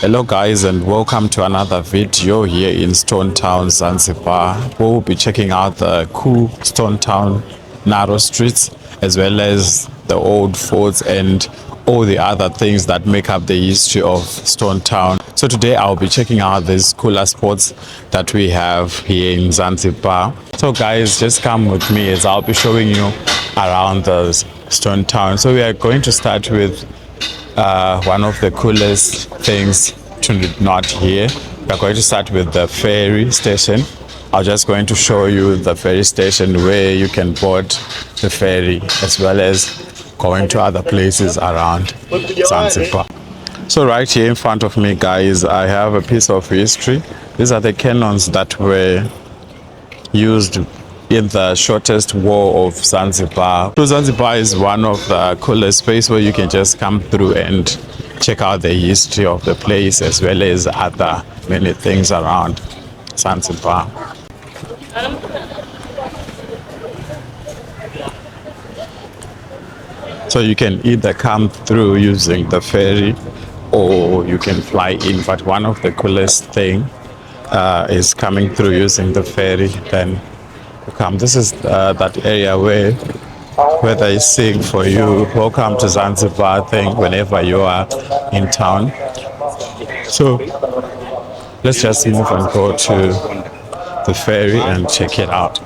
Hello guys, and welcome to another video here in Stone Town, Zanzibar. We'll be checking out the cool Stone Town narrow streets as well as the old forts and all the other things that make up the history of Stone Town. So today I'll be checking out these cooler spots that we have here in Zanzibar. So guys, just come with me as I'll be showing you around the Stone Town. So we are going to start with one of the coolest things to not here. We're going to start with the ferry station. I'm just going to show you the ferry station where you can board the ferry as well as going to other places around Zanzibar. So right here in front of me guys, I have a piece of history. These are the cannons that were used in the shortest war of Zanzibar. So Zanzibar is one of the coolest spaces where you can just come through and check out the history of the place as well as other many things around Zanzibar. So you can either come through using the ferry or you can fly in, but one of the coolest thing is coming through using the ferry. Then come. This is that area where they sing for you, welcome to Zanzibar thing whenever you are in town. So let's just move and go to the ferry and check it out.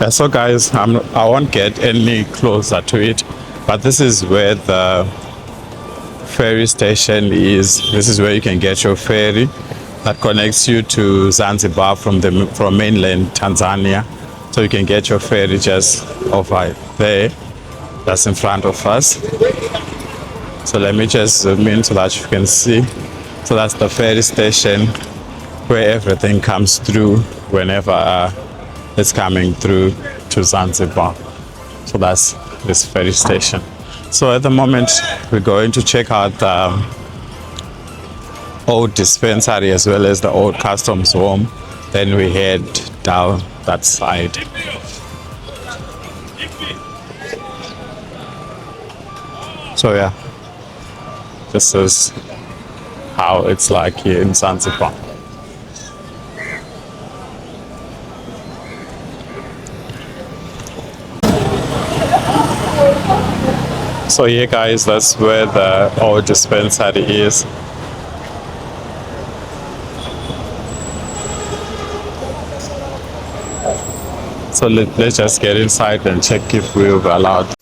Yeah, so guys, I won't get any closer to it, but this is where the ferry station is. This is where you can get your ferry that connects you to Zanzibar from mainland Tanzania. So you can get your ferry just over there. That's in front of us. So let me just zoom in so that you can see. So that's the ferry station where everything comes through whenever it's coming through to Zanzibar. So that's this ferry station. So at the moment we're going to check out the old dispensary as well as the old customs home. Then we head down that side. So yeah, this is how it's like here in Zanzibar. So here guys, that's where the old dispensary is. So let's just get inside and check if we're allowed.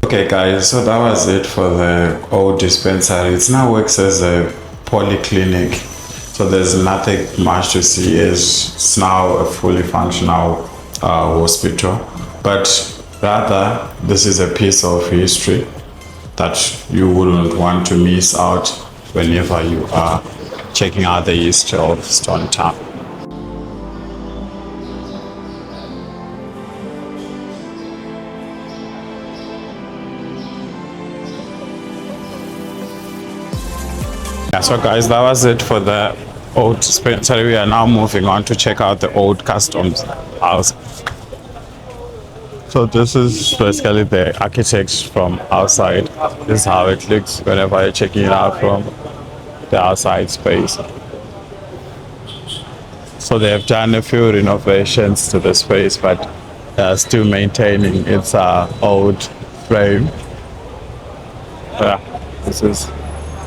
Okay guys, so that was it for the old dispensary. It now works as a polyclinic, so there's nothing much to see. It's now a fully functional hospital, but rather this is a piece of history that you wouldn't want to miss out whenever you are checking out the history of Stone Town. Yeah, so guys, that was it for the old dispensary. We are now moving on to check out the old customs house. So this is basically the architecture from outside. This is how it looks whenever you're checking it out from the outside space. So they have done a few renovations to the space, but still maintaining its old frame. Yeah, this is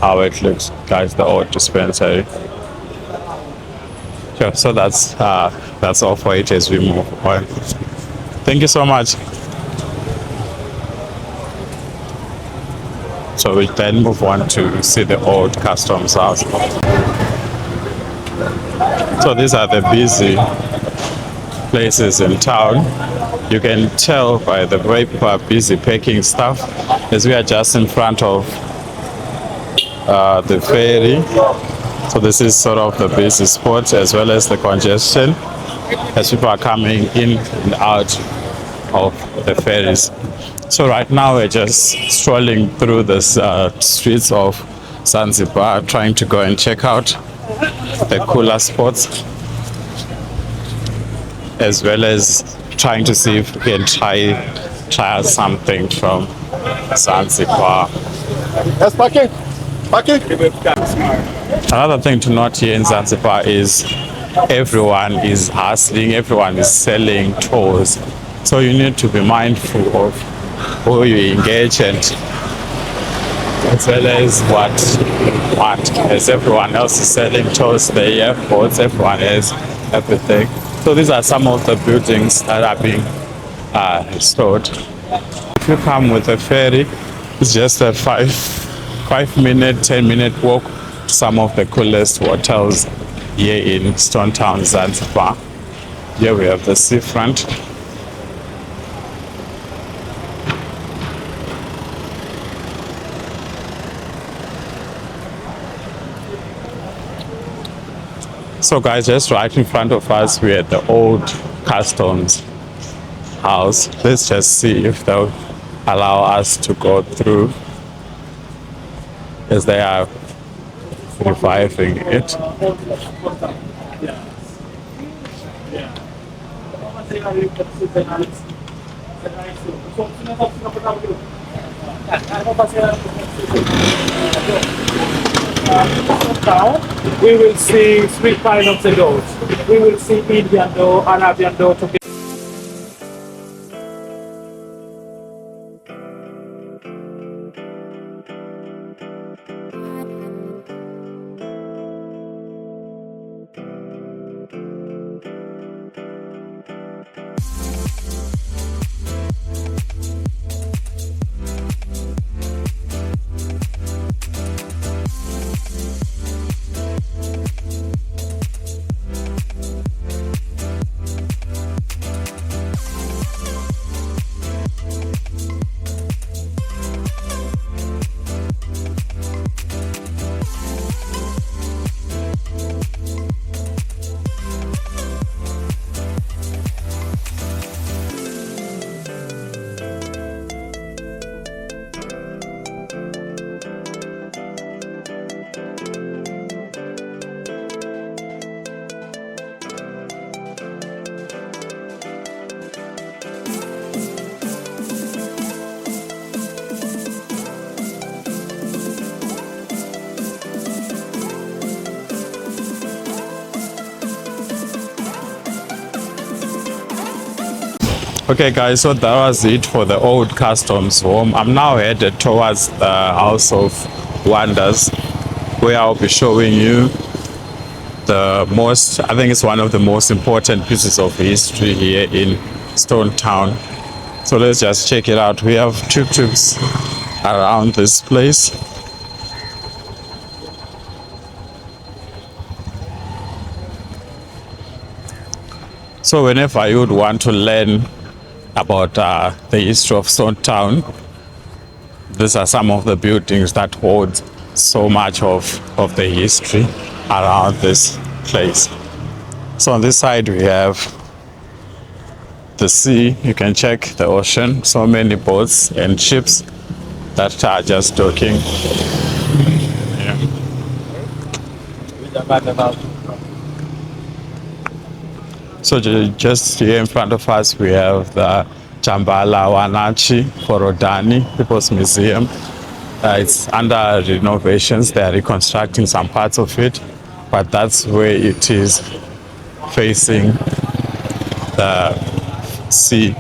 how it looks, guys, the old dispensary. Sure, so that's all for it as we move on. Thank you so much. So we then move on to see the old customs house. So these are the busy places in town. You can tell by the way people are busy packing stuff, as we are just in front of the ferry. So this is sort of the busy spot as well as the congestion as people are coming in and out of the ferries. So right now we're just strolling through the streets of Zanzibar, trying to go and check out the cooler spots, as well as trying to see if we can try out something from Zanzibar. Yes, parking. Another thing to note here in Zanzibar is everyone is hustling, everyone is selling tours. So you need to be mindful of who you engage and as well as what as everyone else is selling tours, the airports, everyone has everything. So these are some of the buildings that are being restored. If you come with a ferry, it's just a 5-minute, 10-minute walk to some of the coolest hotels here in Stone Town, Zanzibar. Here we have the seafront. So guys, just right in front of us, we're at the old customs house. Let's just see if they'll allow us to go through. as they are reviving it. We will see three kind of the doors. We will see Indian door, Arabian door, to Okay guys, so that was it for the old customs home. I'm now headed towards the House of Wonders, where I'll be showing you the most, I think it's one of the most important pieces of history here in Stone Town. So let's just check it out. We have tuk-tuks around this place. So whenever you would want to learn about the history of Stone Town, these are some of the buildings that hold so much of the history around this place. So on this side we have the sea. You can check the ocean. So many boats and ships that are just docking. Yeah. So just here in front of us we have the Chambala Wanachi Forodani People's Museum. It's under renovations. They are reconstructing some parts of it, but that's where it is, facing the sea.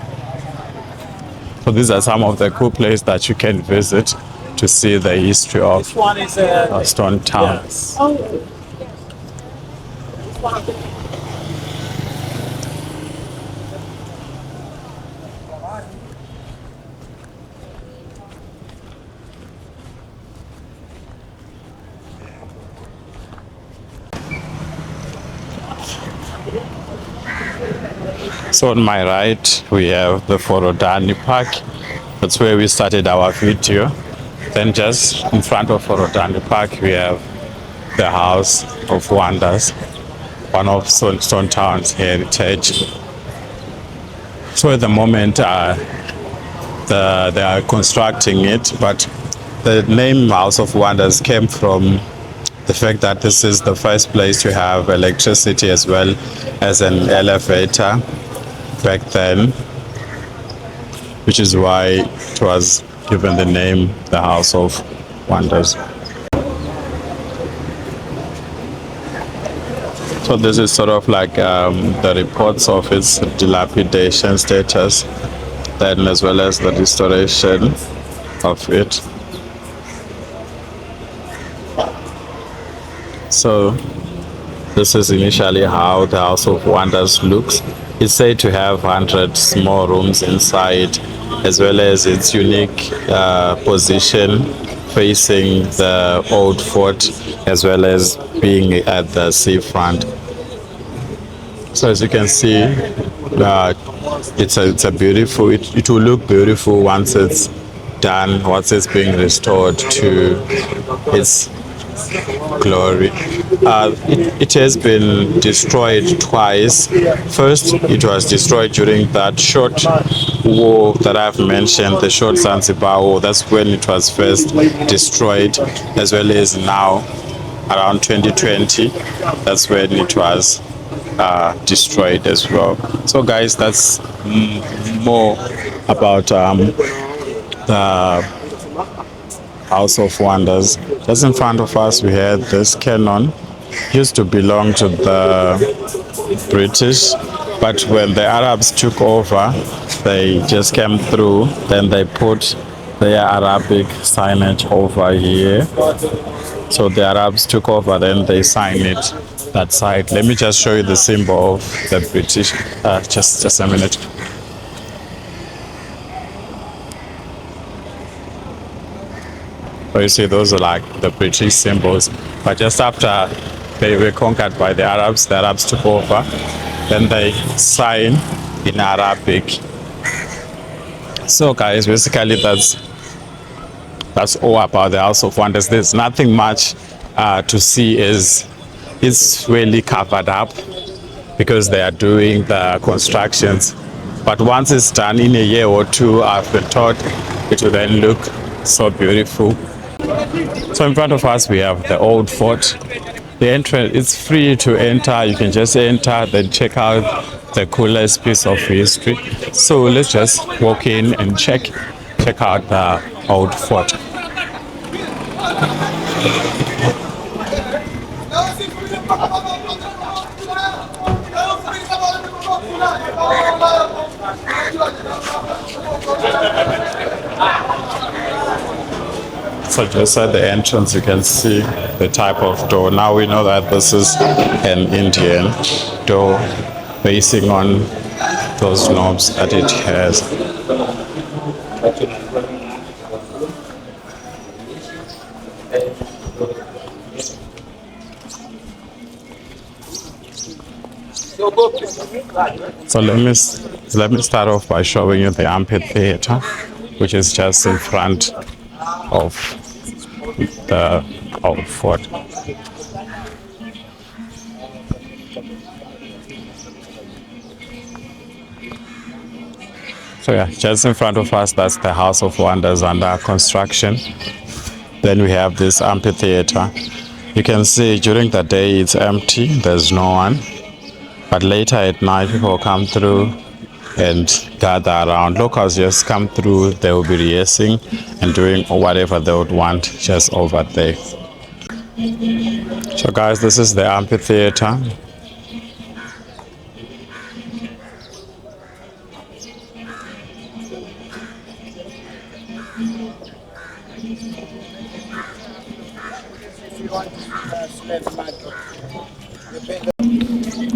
So these are some of the cool places that you can visit to see the history of Stone Town. Yes. So on my right, we have the Forodani Park. That's where we started our video. Then just in front of Forodani Park, we have the House of Wonders, one of Stone Town's heritage. So at the moment, they are constructing it, but the name House of Wonders came from the fact that this is the first place to have electricity as well as an elevator back then, which is why it was given the name the House of Wonders. So this is sort of like the reports of its dilapidation status, then as well as the restoration of it. So this is initially how the House of Wonders looks. It's said to have 100 small rooms inside, as well as its unique position facing the old fort, as well as being at the seafront. So as you can see, it's a beautiful, it will look beautiful once it's done, once it's being restored to its glory. It has been destroyed twice. First, it was destroyed during that short war that I've mentioned, the short Zanzibar war. That's when it was first destroyed, as well as now, around 2020. That's when it was destroyed as well. So, guys, that's more about the House of Wonders. Just in front of us, we had this cannon. Used to belong to the British, but when the Arabs took over, they just came through. Then they put their Arabic signage over here. So the Arabs took over, then they signed it that side. Let me just show you the symbol of the British. Just a minute. So you see, those are like the British symbols. But just after they were conquered by the Arabs took over. Then they sign in Arabic. So, guys, basically that's all about the House of Wonders. There's nothing much to see. It's really covered up because they are doing the constructions. But once it's done in a year or two, I've been told it will then look so beautiful. So in front of us, we have the old fort. The entrance, it's free to enter. You can just enter, then check out the coolest piece of history. So let's just walk in and check out the old fort. So just at the entrance, you can see the type of door. Now we know that this is an Indian door, basing on those knobs that it has. So let me start off by showing you the amphitheater, which is just in front of the old fort. So yeah, just in front of us, that's the House of Wonders under construction. Then we have this amphitheater. You can see during the day it's empty, there's no one. But later at night, people come through and gather around. Locals just come through, they will be rehearsing and doing whatever they would want just over there. So guys, this is the amphitheater.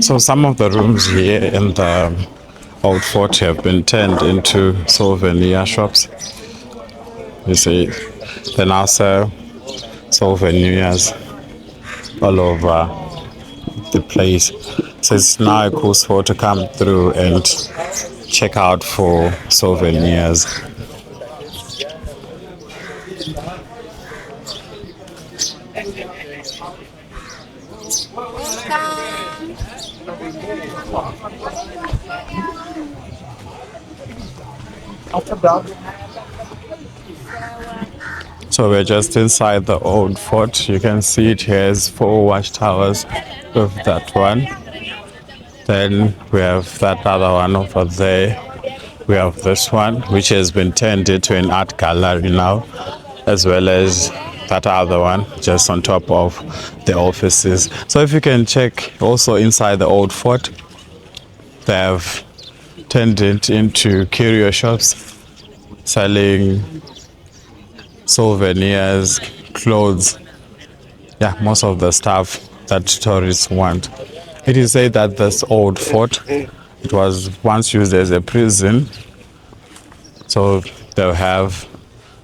So some of the rooms here in the old fort have been turned into souvenir shops. You see, they now sell souvenirs all over the place. So it's now a cool spot to come through and check out for souvenirs. So we're just inside the old fort. You can see it has 4 watchtowers with that one. Then we have that other one over there. We have this one, which has been turned into an art gallery now, as well as that other one just on top of the offices. So if you can check also inside the old fort, they have turned it into curio shops, selling souvenirs, clothes, yeah, most of the stuff that tourists want. It is said that this old fort, it was once used as a prison, so they'll have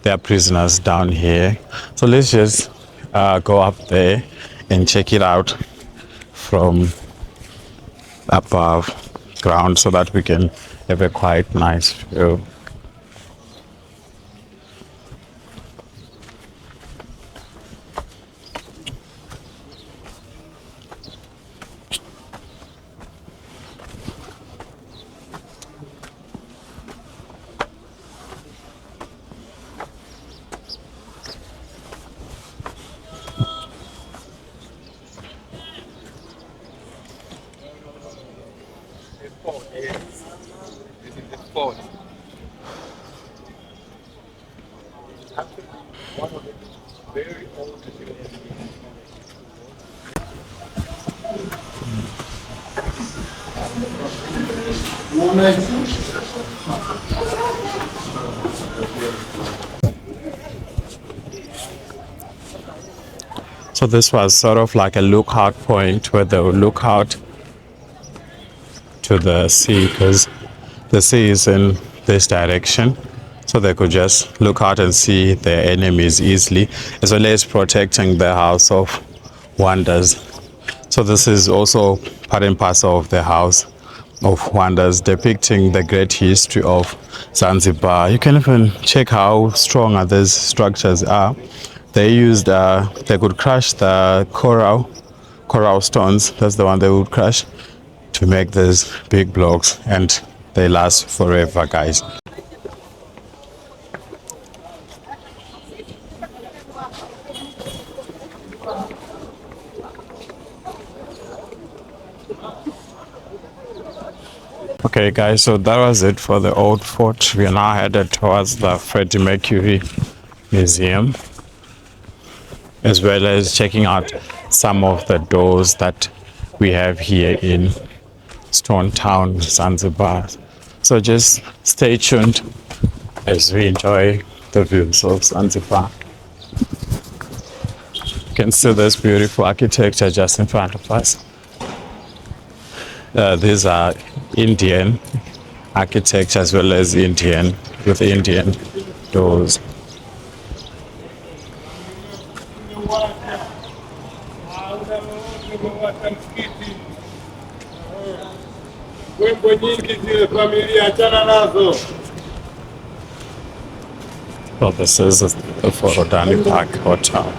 their prisoners down here. So let's just go up there and check it out from above ground so that we can have a quite nice view. So this was sort of like a lookout point where they would look out to the sea because the sea is in this direction. So they could just look out and see their enemies easily, as well as protecting the House of Wonders. So this is also part and parcel of the House of Wonders, depicting the great history of Zanzibar. You can even check how strong these structures are. They could crush the coral stones. That's the one they would crush to make these big blocks, and they last forever, guys. Okay, guys, so that was it for the old fort. We are now headed towards the Freddie Mercury Museum, as well as checking out some of the doors that we have here in Stone Town, Zanzibar. So just stay tuned as we enjoy the views of Zanzibar. You can see this beautiful architecture just in front of us. These are Indian architecture as well as Indian with Indian doors. So this is the Forodani Park Hotel.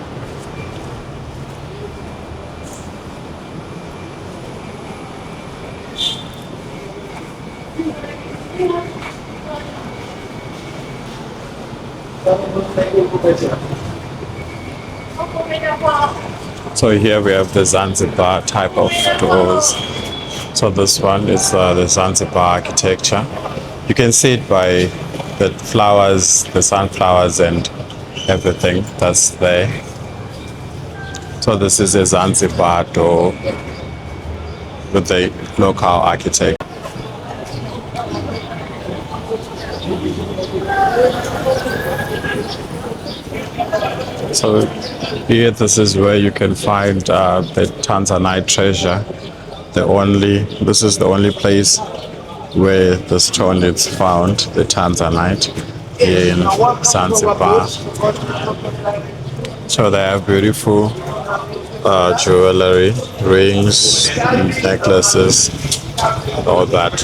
So here we have the Zanzibar type of doors. So this one is the Zanzibar architecture. You can see it by the flowers, the sunflowers and everything that's there. So this is a Zanzibar door with the local architect. So here, this is where you can find the Tanzanite treasure. This is the only place where the stone is found, the Tanzanite, here in Zanzibar. So they have beautiful jewelry, rings, necklaces, all that.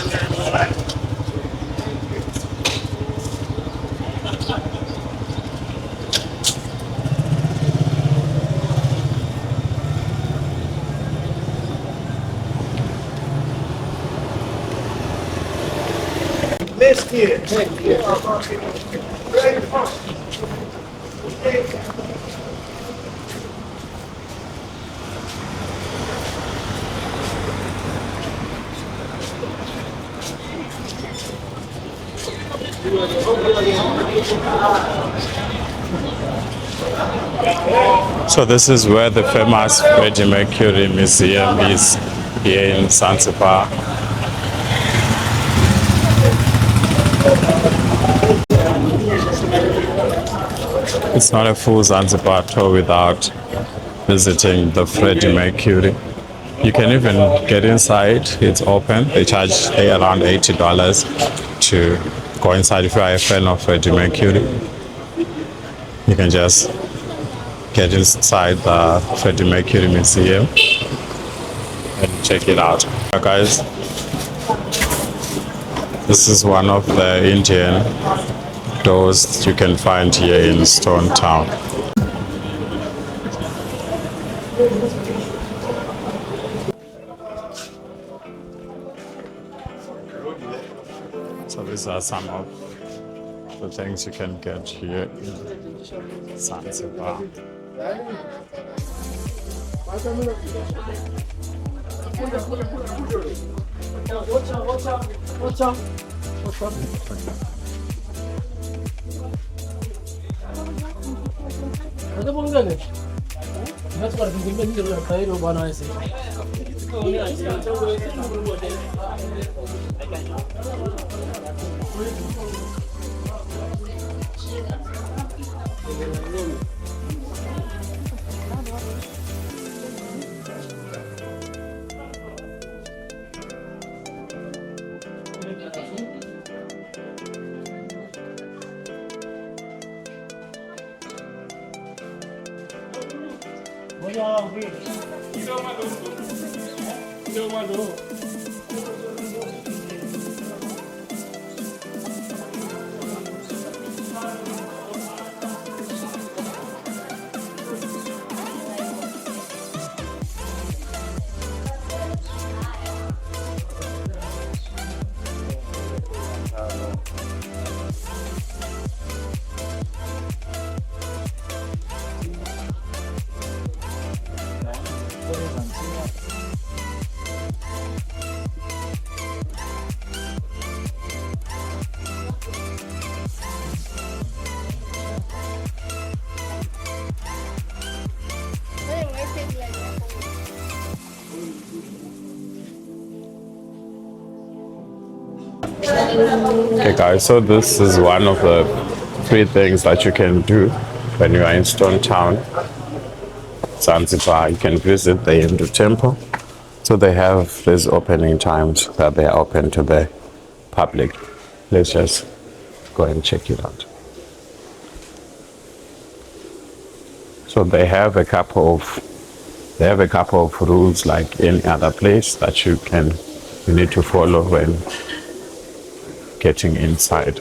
So this is where the famous Freddie Mercury Museum is, here in Zanzibar. It's not a full Zanzibar tour without visiting the Freddie Mercury. You can even get inside, it's open. They charge around $80 to go inside if you are a fan of Freddie Mercury. You can just get inside the Freddie Mercury Museum and check it out. Guys, this is one of the Indian doors you can find here in Stone Town. So these are some of the things you can get here in Zanzibar. Okay, guys, so this is one of the three things that you can do when you are in Stone Town, Zanzibar. You can visit the Hindu temple. So they have these opening times that they are open to the public. Let's just go and check it out. So they have a couple of rules like any other place that you need to follow when getting inside.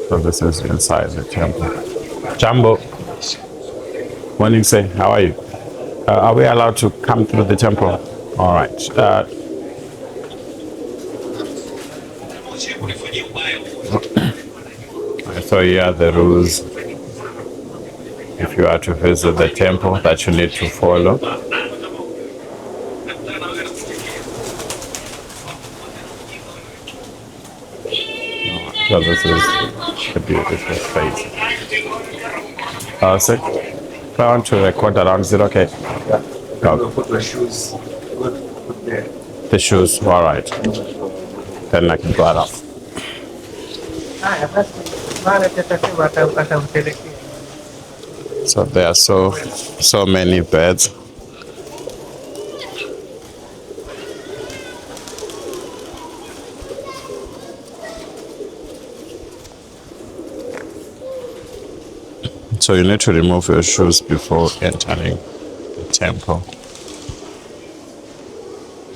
So this is inside the temple. Jumbo, morning, say, how are you? Are we allowed to come through the temple? All right. So here are the rules if you are to visit the temple that you need to follow. So this is a beautiful space. So if I want to record around, is it okay? Yeah. Go. Put the shoes. Put there. The shoes, all right. Then I can go around. So there are so many beds. So you need to remove your shoes before entering the temple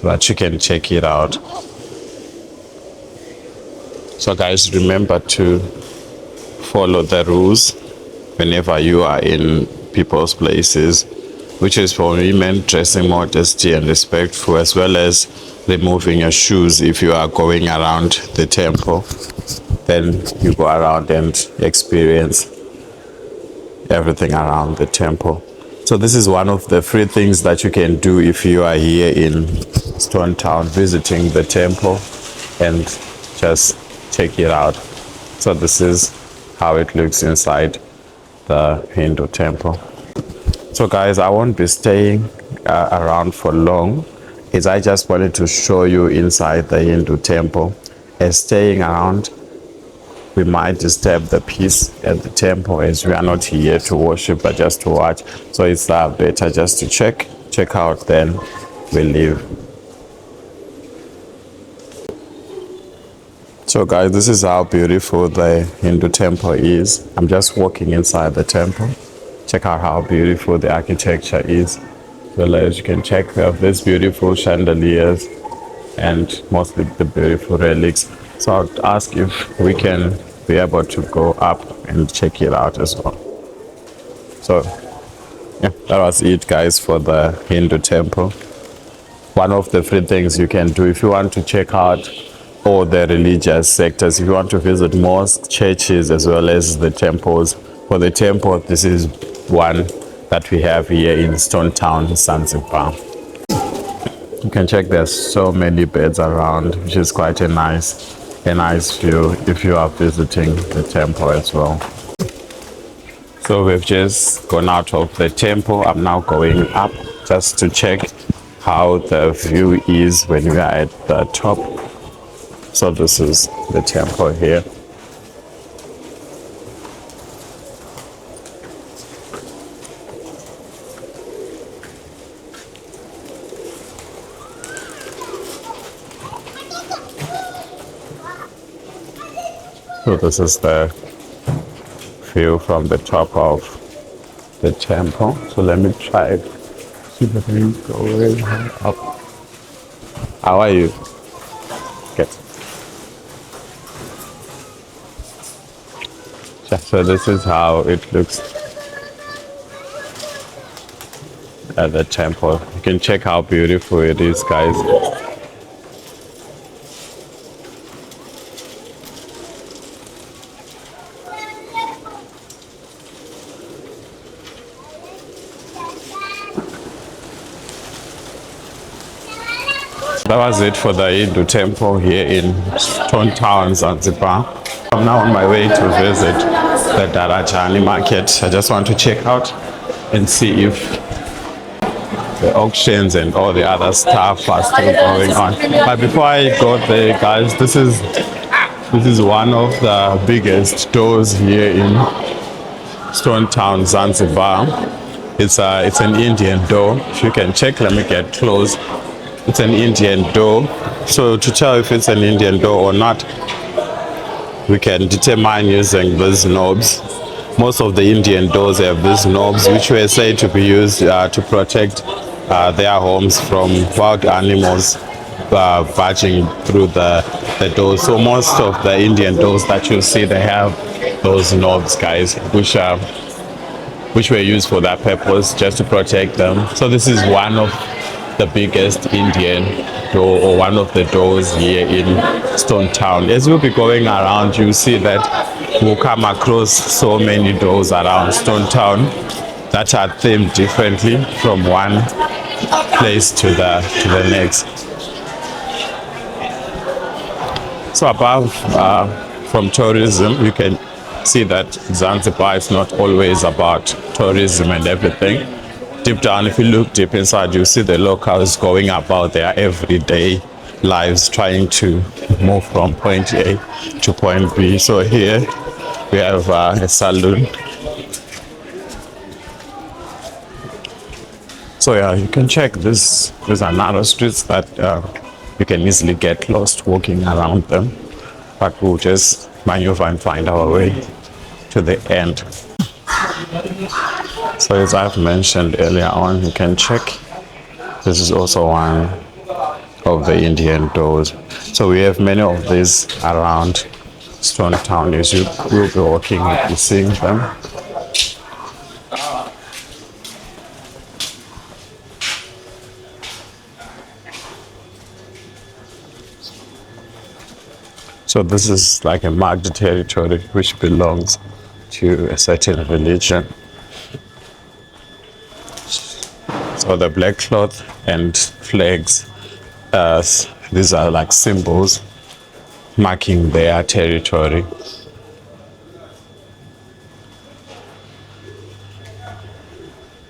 so that you can check it out. So guys, remember to follow the rules whenever you are in people's places, which is for women dressing modesty and respectful, as well as removing your shoes if you are going around the temple. Then you go around and experience everything around the temple. So this is one of the free things that you can do if you are here in Stone Town visiting the temple, and just check it out. So this is how it looks inside the Hindu temple. So guys, I won't be staying around for long, as I just wanted to show you inside the Hindu temple. As staying around, we might disturb the peace at the temple, as we are not here to worship but just to watch. So it's better just to check out, then we leave. So guys, this is how beautiful the Hindu temple is. I'm just walking inside the temple. Check out how beautiful the architecture is. So as you can check, we have these beautiful chandeliers and mostly the beautiful relics. So I'll ask if we can be able to go up and check it out as well. So yeah, that was it guys for the Hindu temple. One of the free things you can do if you want to check out all the religious sectors, if you want to visit mosques, churches, as well as the temples. For the temple, this is one that we have here in Stone Town, Zanzibar. You can check there's so many beds around, which is quite a nice a nice view if you are visiting the temple as well. So we've just gone out of the temple. I'm now going up just to check how the view is when we are at the top. So this is the temple here. So this is the view from the top of the temple. So let me try it. See if I can go way up. How are you? Good. Yeah, so this is how it looks at the temple. You can check how beautiful it is, guys. That was it for the Hindu temple here in Stone Town, Zanzibar. I'm now on my way to visit the Darajani market. I just want to check out and see if the auctions and all the other stuff are still going on. But before I go there, guys, this is one of the biggest doors here in Stone Town, Zanzibar. It's an Indian door. If you can check, let me get close. It's an Indian door. So to tell if it's an Indian door or not, we can determine using these knobs. Most of the Indian doors have these knobs, which were said to be used to protect their homes from wild animals barging through the doors. So most of the Indian doors that you see, they have those knobs, guys, which were used for that purpose, just to protect them. So this is one of the biggest Indian door, or one of the doors here in Stone Town. As we'll be going around, you see that we'll come across so many doors around Stone Town that are themed differently from one place to the next. So above from tourism, you can see that Zanzibar is not always about tourism and everything. Deep down, if you look deep inside, you see the locals going about their everyday lives, trying to move from point A to point B. So here we have a saloon. So yeah, you can check this. These are narrow streets that you can easily get lost walking around them. But we'll just maneuver and find our way to the end. So as I've mentioned earlier on, you can check. This is also one of the Indian doors. So we have many of these around Stone Town. As you will be walking, you'll be seeing them. So this is like a marked territory which belongs to a certain religion. So the black cloth and flags, these are like symbols marking their territory.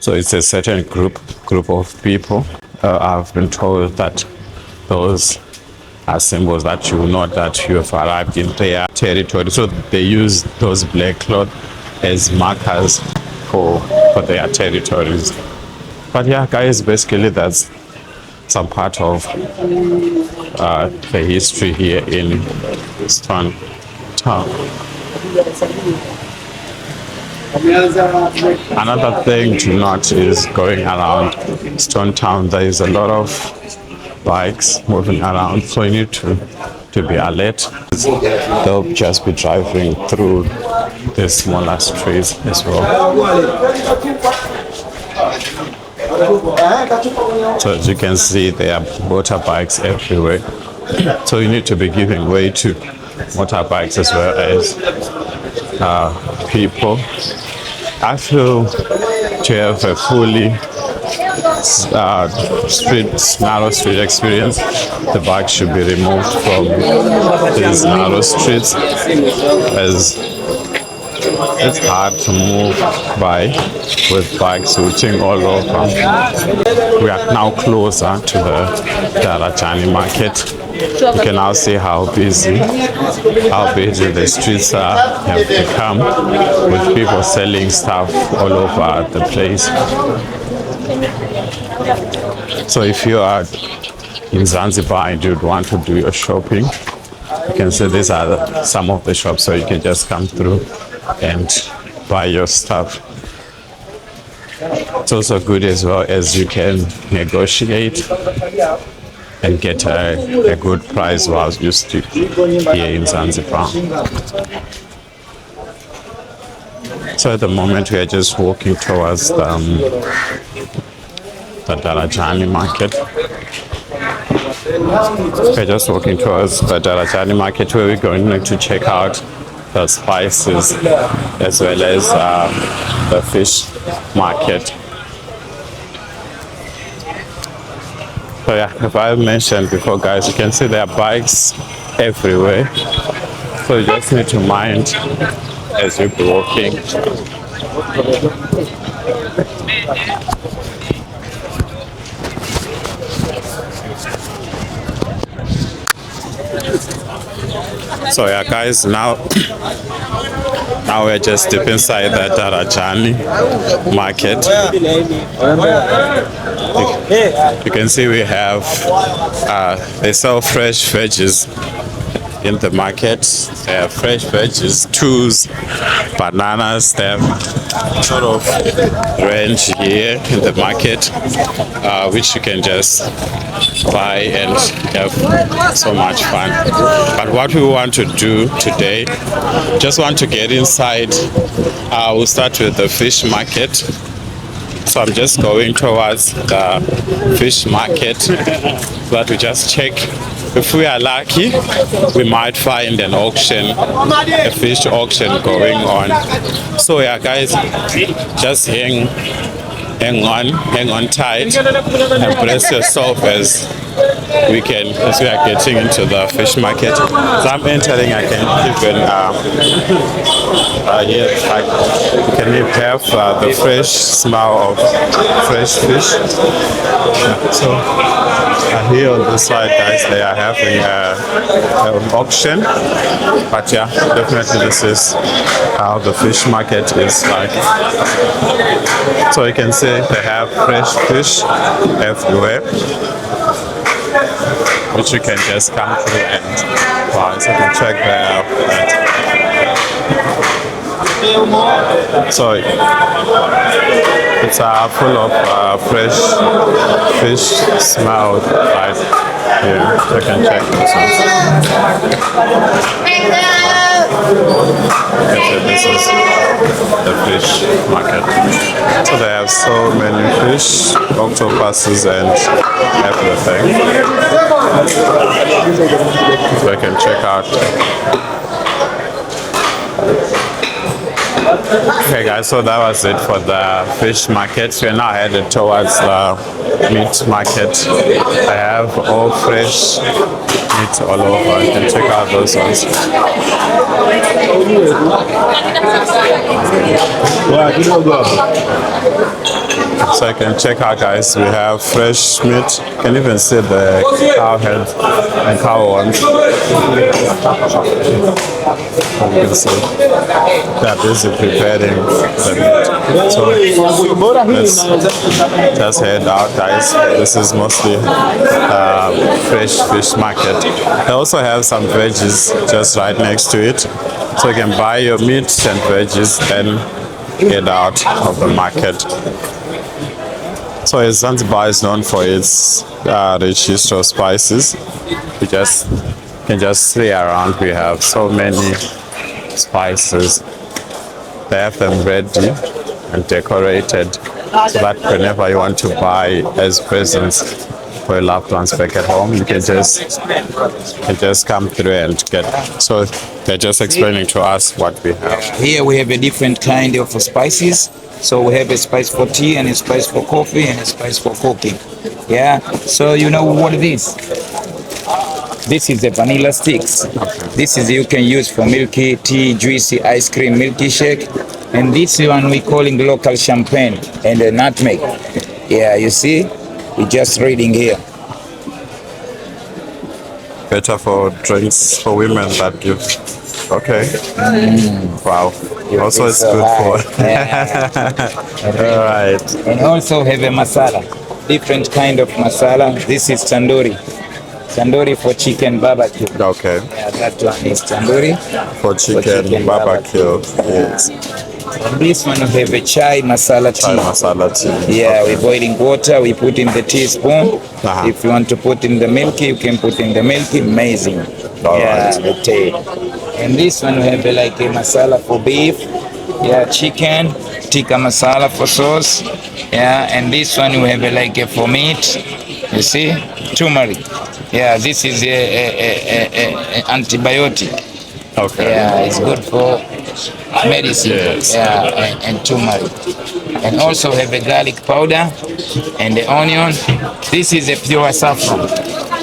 So it's a certain group of people. I've been told that those are symbols that you know that you have arrived in their territory. So they use those black cloth as markers for their territories. But yeah, guys, basically that's some part of the history here in Stone Town. Another thing to note is going around Stone Town, there is a lot of bikes moving around, so you need to be alert. They'll just be driving through the smaller streets as well. So as you can see, there are motorbikes everywhere. So you need to be giving way to motorbikes as well as people. I feel to have a fully narrow street experience, the bike should be removed from these narrow streets, as it's hard to move by with bikes routing all over. We are now closer to the Darajani market. You can now see how busy the streets have become, with people selling stuff all over the place. So if you are in Zanzibar and you'd want to do your shopping, you can see these are some of the shops, so you can just come through and buy your stuff. It's also good as well, as you can negotiate and get a good price while you stick here in Zanzibar. So at the moment we are just walking towards the Darajani market. We're just walking towards the Darajani market, where we're going to check out the spices as well as the fish market. So yeah, if I mentioned before, guys, you can see there are bikes everywhere. So you just need to mind as you be walking. So yeah, guys, now we're just deep inside the Darajani market. You can see we have they sell fresh veggies in the market. They have fresh veggies, tools, bananas. They have sort of range here in the market, which you can just buy and have so much fun. But what we want to do today, just want to get inside. We'll start with the fish market. So I'm just going towards the fish market so that we just check. If we are lucky, we might find an auction, a fish auction going on. So yeah, guys, just hang on tight and brace yourself as we are getting into the fish market. So I'm entering. I can even you can even have the fresh smell of fresh fish. So here on this side, guys, they are having an auction. But yeah, definitely this is how the fish market is like. So you can see they have fresh fish everywhere, which you can just come through and buy. So you can check there out. So it's full of fresh fish smell right here. So you can check this one. This is the fish market. So they have so many fish, octopuses and everything. So you can check out. Okay guys, so that was it for the fish market. We're now headed towards the meat market. I have all fresh meat all over. You can check out those ones. So you can check out, guys, we have fresh meat. You can even see the cow head and cow horns. You can see they're busy preparing the meat. So let's just head out, guys. This is mostly fresh fish market. They also have some veggies just right next to it. So you can buy your meat and veggies, then get out of the market. So Zanzibar is known for its rich history of spices. You can just see around. We have so many spices. They have them ready and decorated so that whenever you want to buy as presents, for your loved ones back at home, you can just come through and get. So they're just explaining to us what we have. Here we have a different kind of spices. So we have a spice for tea and a spice for coffee and a spice for cooking. Yeah. So you know what it is? This is the vanilla sticks. This is you can use for milky tea, juicy ice cream, milky shake. And this one we calling local champagne and a nutmeg. Yeah, you see? We're just reading here. Better for drinks for women that give. Okay. Wow. Also, it's so good high. for. Yeah. All right. And also have a masala, different kind of masala. This is tandoori. Tandoori for chicken barbecue. Okay. Yeah, that one is tandoori. For chicken barbecue. Yes. And this one we have a chai masala tea. Chai masala tea. Yeah, we're boiling water, we put in the teaspoon. If you want to put in the milky, you can put in the milky. Amazing. Alright. The tea. And this one we have like a masala for beef. Yeah, chicken, tikka masala for sauce. Yeah, and this one we have like a for meat. You see, turmeric. Yeah, this is a antibiotic. Okay. Yeah, it's good for medicine. Yes. Yeah, and turmeric. And also have a garlic powder and the onion. This is a pure saffron.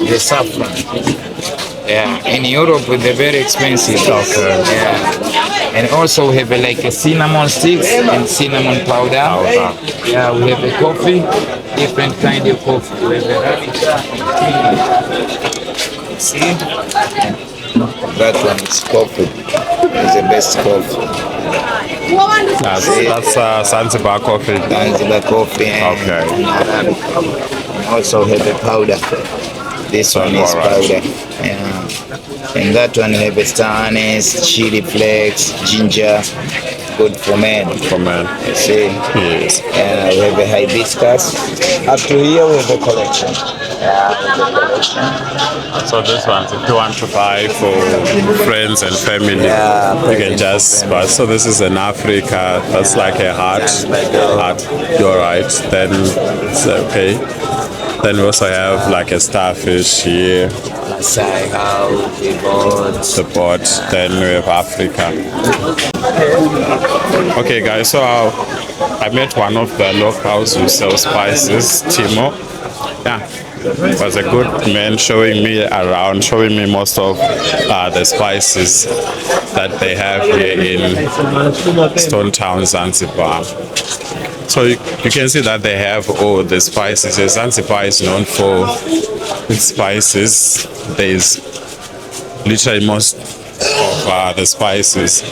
The saffron. Yeah, in Europe they're very expensive. Okay. Yeah. And also we have like a cinnamon sticks and cinnamon powder. Yeah, we have a coffee, different kind of coffee. We have a Arabica. See? That one is coffee. It's the best coffee. That's Zanzibar coffee. Zanzibar coffee and Okay. Arabica. And also have a powder. This one is powder. Yeah. And that one have a star anise, chili flakes, ginger. Good for men. For men. You see? Yes. We have a hibiscus. Up to here we have a collection. Yeah, we have a collection. So this one, if you want to buy for friends and family, Yeah, you can just buy. So this is in Africa. That's like a heart. Heart. You're right. Then it's okay. Then we also have like a starfish here. Masai house, the The boat. Then we have Africa. Okay, guys. So I met one of the locals who sells spices, Timo. Yeah. Was a good man showing me around, showing me most of the spices that they have here in Stone Town, Zanzibar. So you can see that they have all the spices. Zanzibar is known for its spices. There's literally most of the spices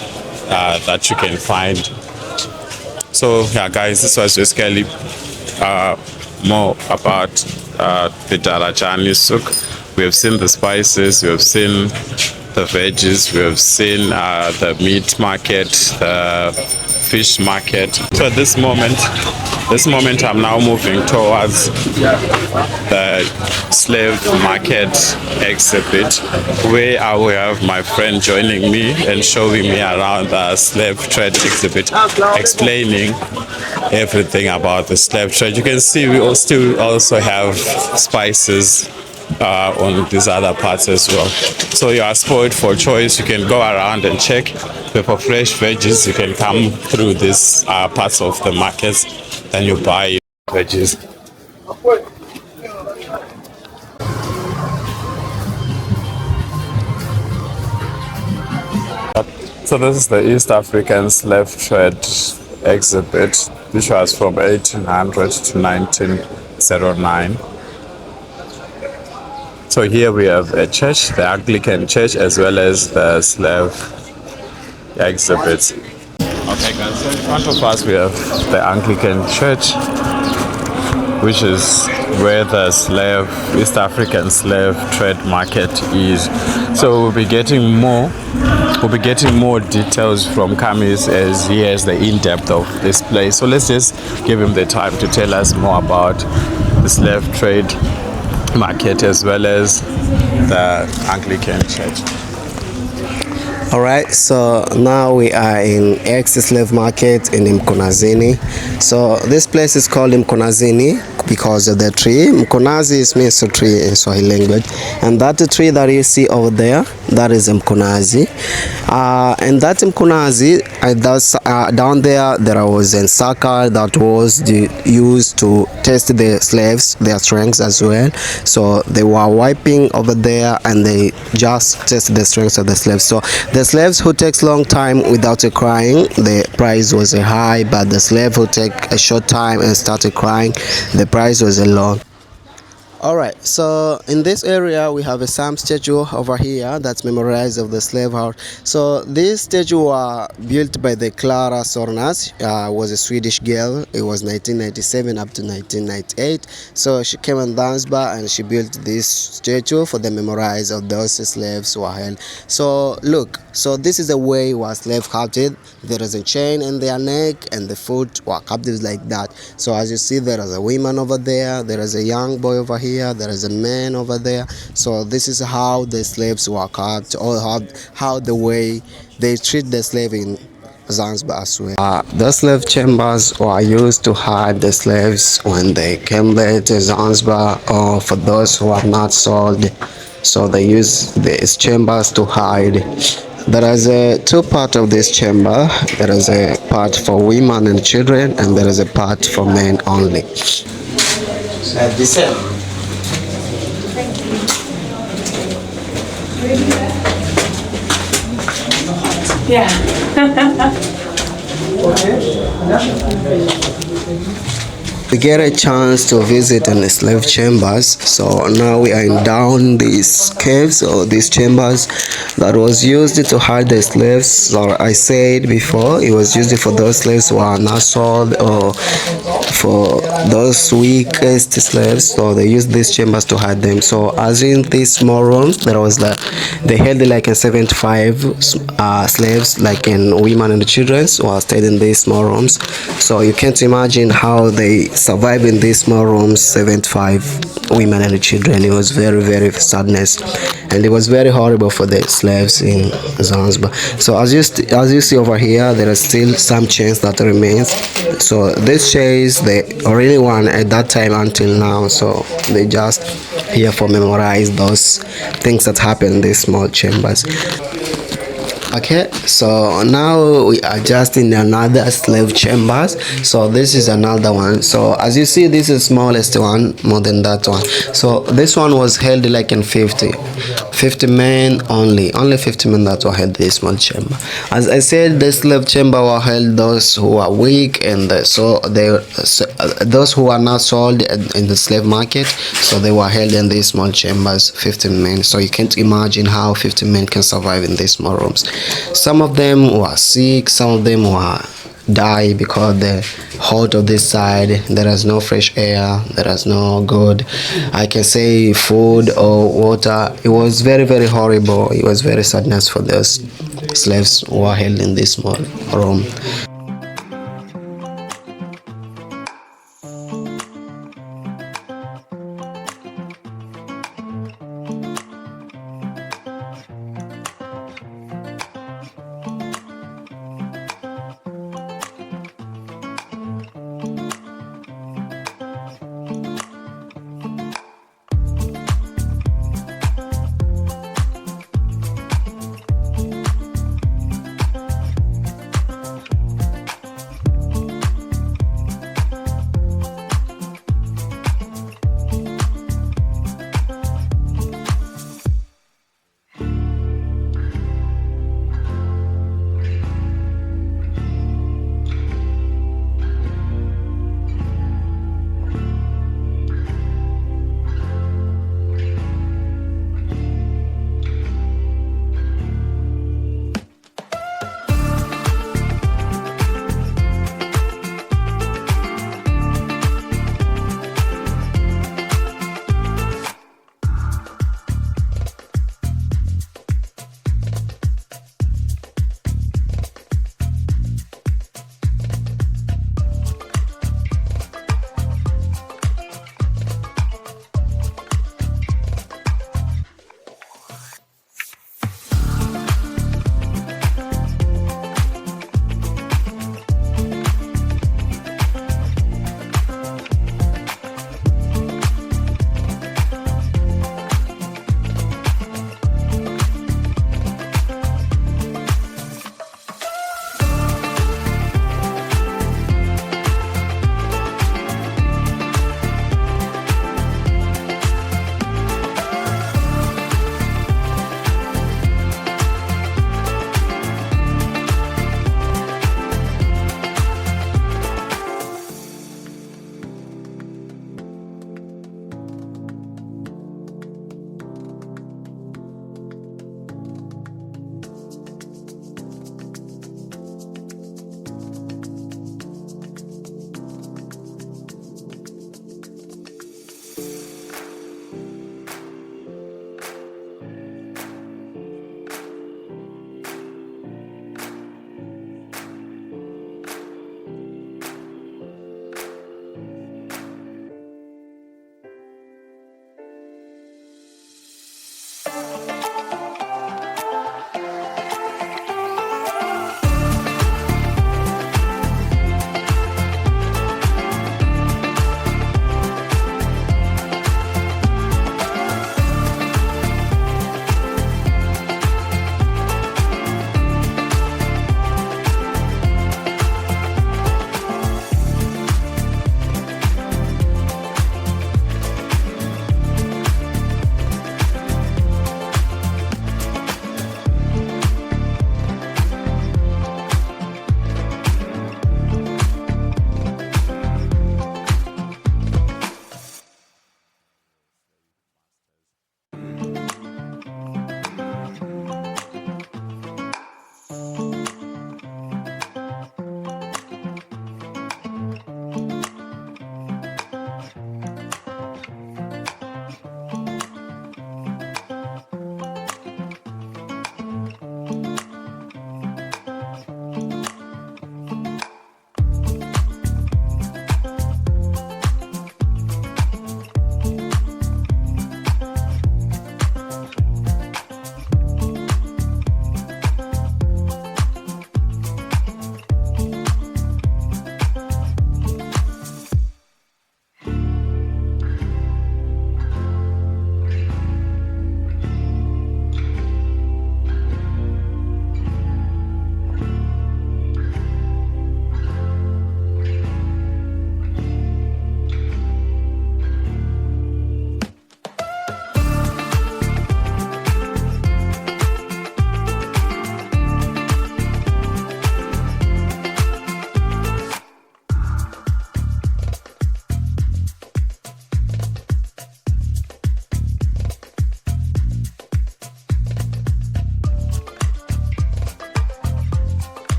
that you can find. So yeah, guys, this was basically more about the Darajani Souk. We have seen the spices, we have seen the veggies, we have seen the meat market, the fish market. So at this moment I'm now moving towards the slave market exhibit, where I will have my friend joining me and showing me around the slave trade exhibit, explaining everything about the slave trade. You can see we all still also have spices on these other parts as well. So you are spoiled for choice. You can go around and check. But for fresh veggies, you can come through these parts of the markets, then you buy veggies. So this is the East African slave trade exhibit, which was from 1800 to 1909. So here we have a church, the Anglican church, as well as the slave exhibits. Okay guys, so in front of us we have the Anglican church, which is where the East African slave trade market is. So we'll be getting more details from Kamis, as he has the in-depth of this place. So let's just give him the time to tell us more about the slave trade market as well as the Anglican church. All right, so now we are in ex-slave market in Mkunazini. So this place is called Mkunazini because of the tree. Mkunazi means a tree in Swahili language, and that tree that you see over there, that is Mkunazi. And that Mkunazi, down there was a sucker that was used to test the slaves, their strengths as well. So they were wiping over there, and they just test the strengths of the slaves. So the slaves who takes long time without crying, the price was high, but the slave who take a short time and started crying, the price was low. Alright, so in this area we have a Sam statue over here that's memorized of the slave house. So this statue was built by the Clara Sornas, was a Swedish girl. It was 1997 up to 1998. So she came in Zanzibar and she built this statue for the memorize of those slaves who were held. So look, so this is the way was slave captive. There is a chain in their neck and the foot were captives like that. So as you see, there is a woman over there, there is a young boy over here, there is a man over there. So this is how the slaves were kept, or how the way they treat the slave in Zanzibar as well. The slave chambers were used to hide the slaves when they came there to Zanzibar, or for those who are not sold. So they use these chambers to hide. There is a two part of this chamber. There is a part for women and children, and there is a part for men only. Yeah. We get a chance to visit in the slave chambers. So now we are in down these caves or these chambers that was used to hide the slaves. So I said before, it was used for those slaves who are not sold, or for those weakest slaves. So they used these chambers to hide them. So as in these small rooms, there was they held like a 75 slaves, like in women and children, who are stayed in these small rooms. So you can't imagine how they survive in these small rooms, 75 women and children. It was very, very sadness, and it was very horrible for the slaves in Zanzibar. So as you see over here, there are still some chains that remains. So this chains, the really one at that time until now. So they just here for memorize those things that happen in these small chambers. Okay, so now we are just in another slave chambers. So this is another one. So as you see, this is smallest one, more than that one. So this one was held like in 50 men only 50 men that were held this small chamber. As I said, the slave chamber were held those who are weak, and those who are not sold in the slave market. So they were held in these small chambers, 15 men. So you can't imagine how 15 men can survive in these small rooms. Some of them were sick, some of them were die because the hot of this side, there is no fresh air, there is no good, I can say, food or water. It was very, very horrible. It was very sadness for those slaves who were held in this small room.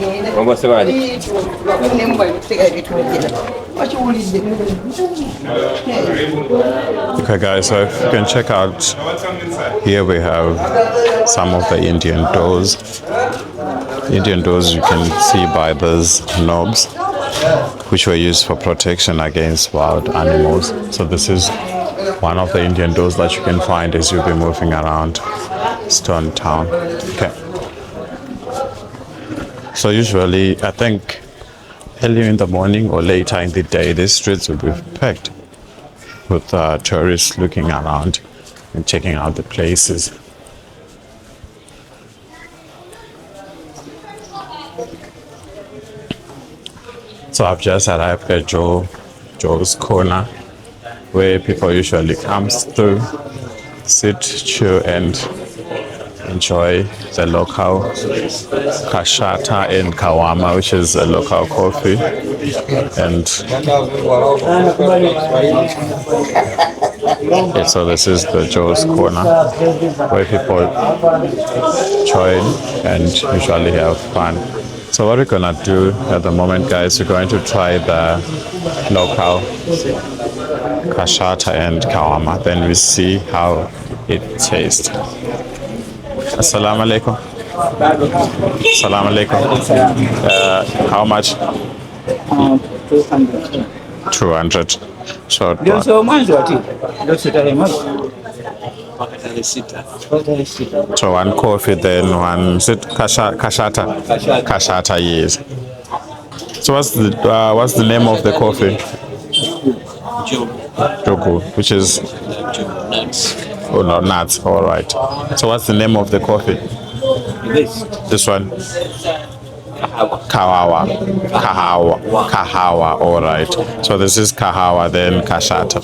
Mambo semaje? Okay, guys, so if you can check out here, we have some of the Indian doors. Indian doors you can see by those knobs, which were used for protection against wild animals. So this is one of the Indian doors that you can find as you'll be moving around Stone Town. Okay. So usually, I think earlier in the morning or later in the day, these streets will be packed with tourists looking around and checking out the places. So I've just arrived at Joe's Corner, where people usually come through, sit, chill, and enjoy the local kashata and kawama, which is a local coffee. And okay, so this is the Joe's Corner, where people join and usually have fun. So what we're gonna do at the moment, guys, we're going to try the local kashata and kawama. Then we see how it tastes. Assalamu alaikum. Assalamu alaikum. How much? 200. 200. Short Ndio one. sio mwanzo ati. Ndio tarehe moja. Tarehe sita. So one coffee, then one kashata. Kashata. Kashata, yes. So what's the name of the coffee? Joku, which is oh no, nuts. All right. So what's the name of the coffee? This one. Kahawa. Kahawa. All right. So this is kahawa, then kashata.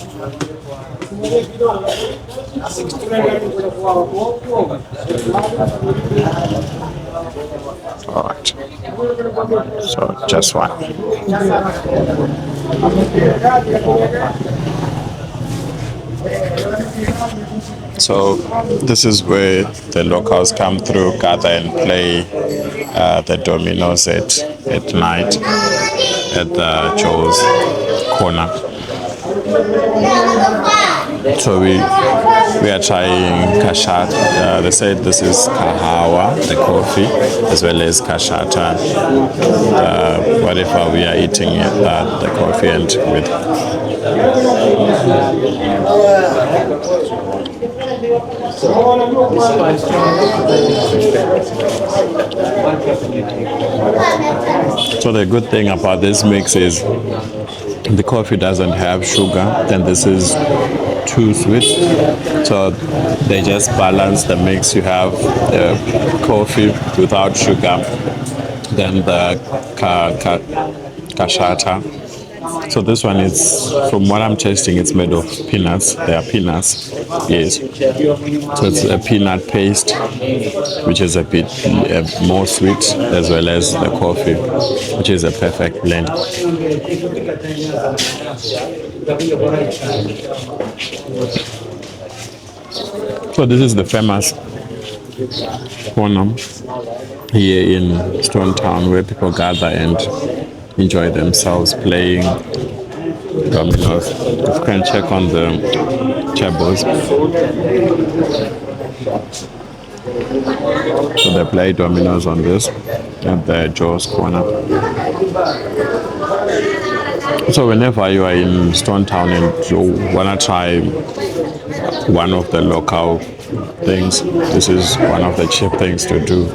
All right. So just one. So this is where the locals come through, gather and play the dominoes at night at the Joe's Corner. So we are trying kashata. They said this is kahawa, the coffee, as well as kashata, whatever we are eating the coffee and with. So the good thing about this mix is the coffee doesn't have sugar, then this is too sweet. So they just balance the mix. You have the coffee without sugar, then the kashata. So this one is, from what I'm tasting, it's made of peanuts. They are peanuts, yes. So it's a peanut paste, which is a bit more sweet, as well as the coffee, which is a perfect blend. So this is the famous corner here in Stone Town, where people gather and enjoy themselves playing dominoes. You can check on the tables. So they play dominoes on this at the Joe's Corner. So whenever you are in Stone Town and you wanna try one of the local things, this is one of the cheap things to do,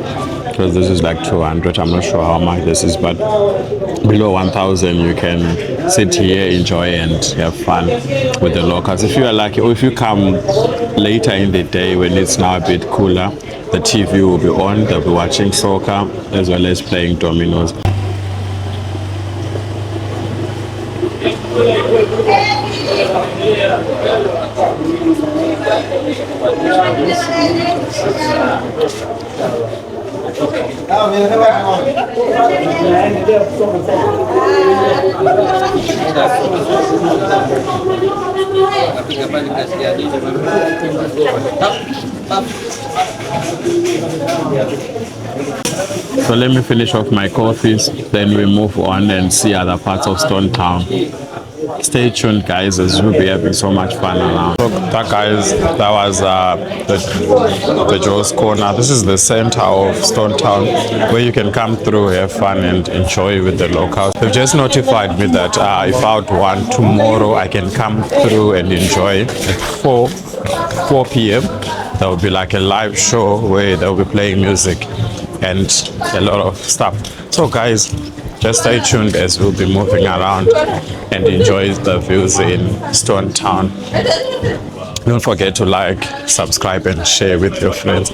because this is like 200. I'm not sure how much this is, but below 1,000 you can sit here, enjoy and have fun with the locals. If you are lucky, or if you come later in the day when it's now a bit cooler, the TV will be on, they'll be watching soccer as well as playing dominoes. So let me finish off my coffees, then we move on and see other parts of Stone Town. Stay tuned, guys, as we'll be having so much fun around. So that, guys, that was the Joe's Corner. This is the center of Stone Town, where you can come through, have fun and enjoy with the locals. They've just notified me that if I would want tomorrow, I can come through and enjoy at 4 p.m. There will be like a live show where they'll be playing music and a lot of stuff. So guys, just stay tuned as we'll be moving around and enjoy the views in Stone Town. Don't forget to like, subscribe and share with your friends.